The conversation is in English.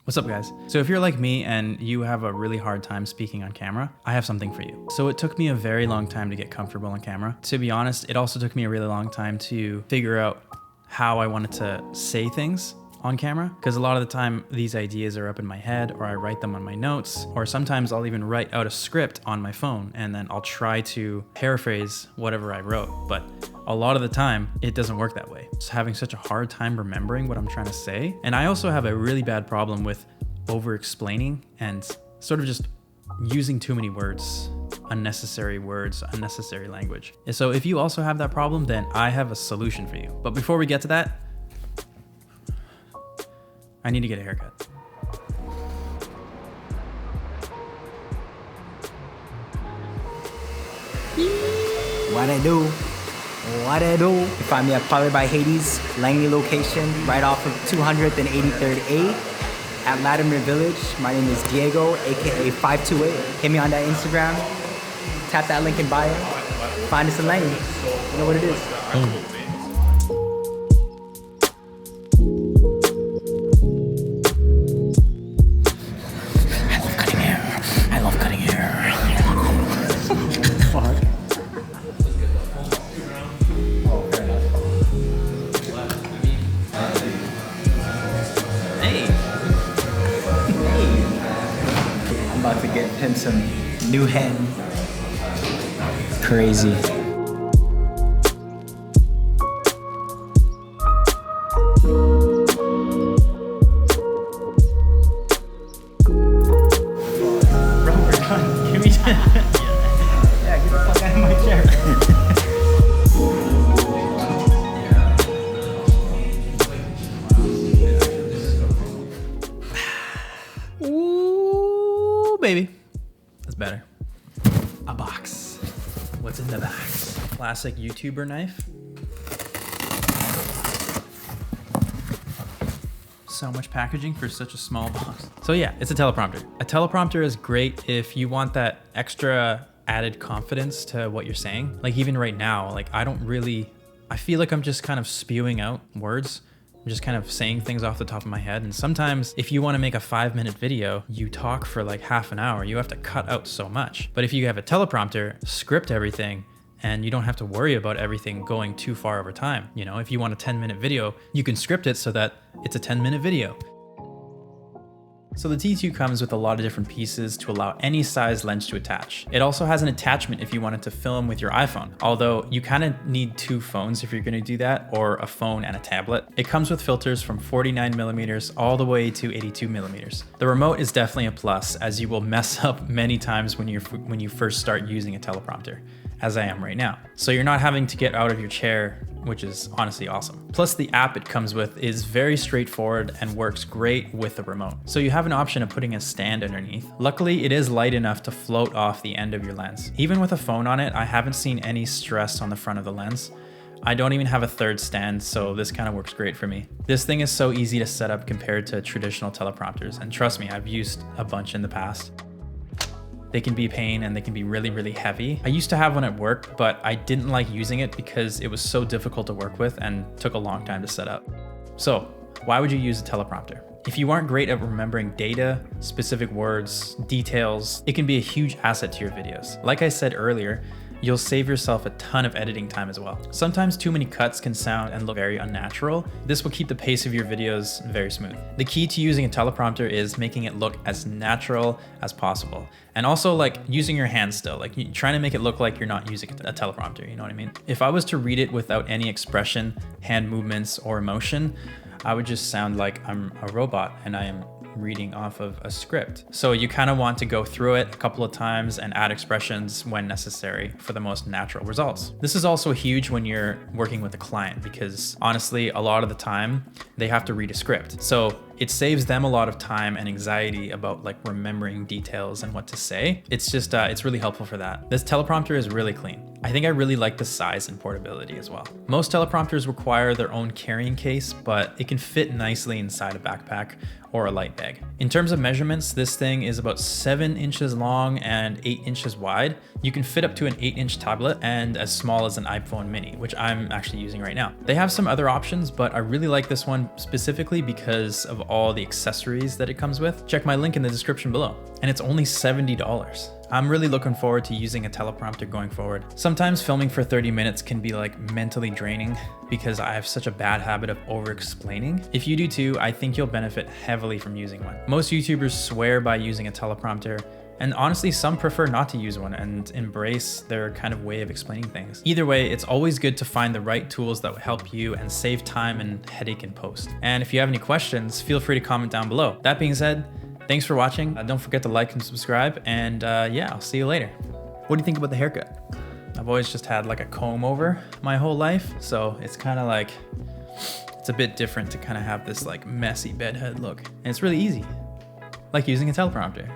What's up, guys? So if you're like me and you have a really hard time speaking on camera, I have something for you. So it took me a very long time to get comfortable on camera. To be honest, it also took me a really long time to figure out how I wanted to say things on camera, because a lot of the time these ideas are up in my head, or I write them on my notes, or sometimes I'll even write out a script on my phone and then I'll try to paraphrase whatever I wrote. But a lot of the time it doesn't work that way. Just having such a hard time remembering what I'm trying to say. And I also have a really bad problem with over explaining and sort of just using too many words, unnecessary language. And so if you also have that problem, then I have a solution for you. But before we get to that, I need to get a haircut. What I do? What I do? You find me at Powered by Hades, Langley location, right off of 200th and 83rd A at Latimer Village. My name is Diego, aka 528. Hit me on that Instagram. Tap that link in bio. Find us in Langley. You know what it is. About to get him some new head. Crazy. Bro, we're done. Give me yeah, get the fuck out of my chair. Baby, that's better. A box. What's in the box? Classic YouTuber knife. So much packaging for such a small box. So yeah, it's a teleprompter. A teleprompter is great if you want that extra added confidence to what you're saying. Like even right now, like I feel like I'm just kind of spewing out words. I'm just kind of saying things off the top of my head. And sometimes if you want to make a 5-minute video, you talk for like half an hour, you have to cut out so much. But if you have a teleprompter, script everything, and you don't have to worry about everything going too far over time. You know, if you want a 10-minute video, you can script it so that it's a 10-minute video. So the T2 comes with a lot of different pieces to allow any size lens to attach. It also has an attachment if you wanted to film with your iPhone, although you kind of need 2 phones if you're going to do that, or a phone and a tablet. It comes with filters from 49mm all the way to 82mm. The remote is definitely a plus, as you will mess up many times when you first start using a teleprompter, as I am right now. So you're not having to get out of your chair, which is honestly awesome. Plus the app it comes with is very straightforward and works great with the remote. So you have an option of putting a stand underneath. Luckily, it is light enough to float off the end of your lens. Even with a phone on it, I haven't seen any stress on the front of the lens. I don't even have a third stand, so this kind of works great for me. This thing is so easy to set up compared to traditional teleprompters, and trust me, I've used a bunch in the past. They can be a pain and they can be really, really heavy. I used to have one at work, but I didn't like using it because it was so difficult to work with and took a long time to set up. So why would you use a teleprompter? If you aren't great at remembering data, specific words, details, it can be a huge asset to your videos. Like I said earlier, you'll save yourself a ton of editing time as well. Sometimes too many cuts can sound and look very unnatural. This will keep the pace of your videos very smooth. The key to using a teleprompter is making it look as natural as possible. And also like using your hands still, like trying to make it look like you're not using a teleprompter, you know what I mean? If I was to read it without any expression, hand movements, or emotion, I would just sound like I'm a robot and I am reading off of a script. So you kind of want to go through it a couple of times and add expressions when necessary for the most natural results. This is also huge when you're working with a client, because honestly, a lot of the time they have to read a script. So it saves them a lot of time and anxiety about like remembering details and what to say. It's just, it's really helpful for that. This teleprompter is really clean. I think I really like the size and portability as well. Most teleprompters require their own carrying case, but it can fit nicely inside a backpack or a light bag. In terms of measurements, this thing is about 7 inches long and 8 inches wide. You can fit up to an 8-inch tablet and as small as an iPhone mini, which I'm actually using right now. They have some other options, but I really like this one specifically because of all the accessories that it comes with, check my link in the description below. And it's only $70. I'm really looking forward to using a teleprompter going forward. Sometimes filming for 30 minutes can be like mentally draining because I have such a bad habit of over-explaining. If you do too, I think you'll benefit heavily from using one. Most YouTubers swear by using a teleprompter, and honestly, some prefer not to use one and embrace their kind of way of explaining things. Either way, it's always good to find the right tools that will help you and save time and headache in post. And if you have any questions, feel free to comment down below. That being said, thanks for watching. Don't forget to like and subscribe, and yeah, I'll see you later. What do you think about the haircut? I've always just had like a comb over my whole life, so it's kind of like, it's a bit different to kind of have this like messy bedhead look. And it's really easy, like using a teleprompter.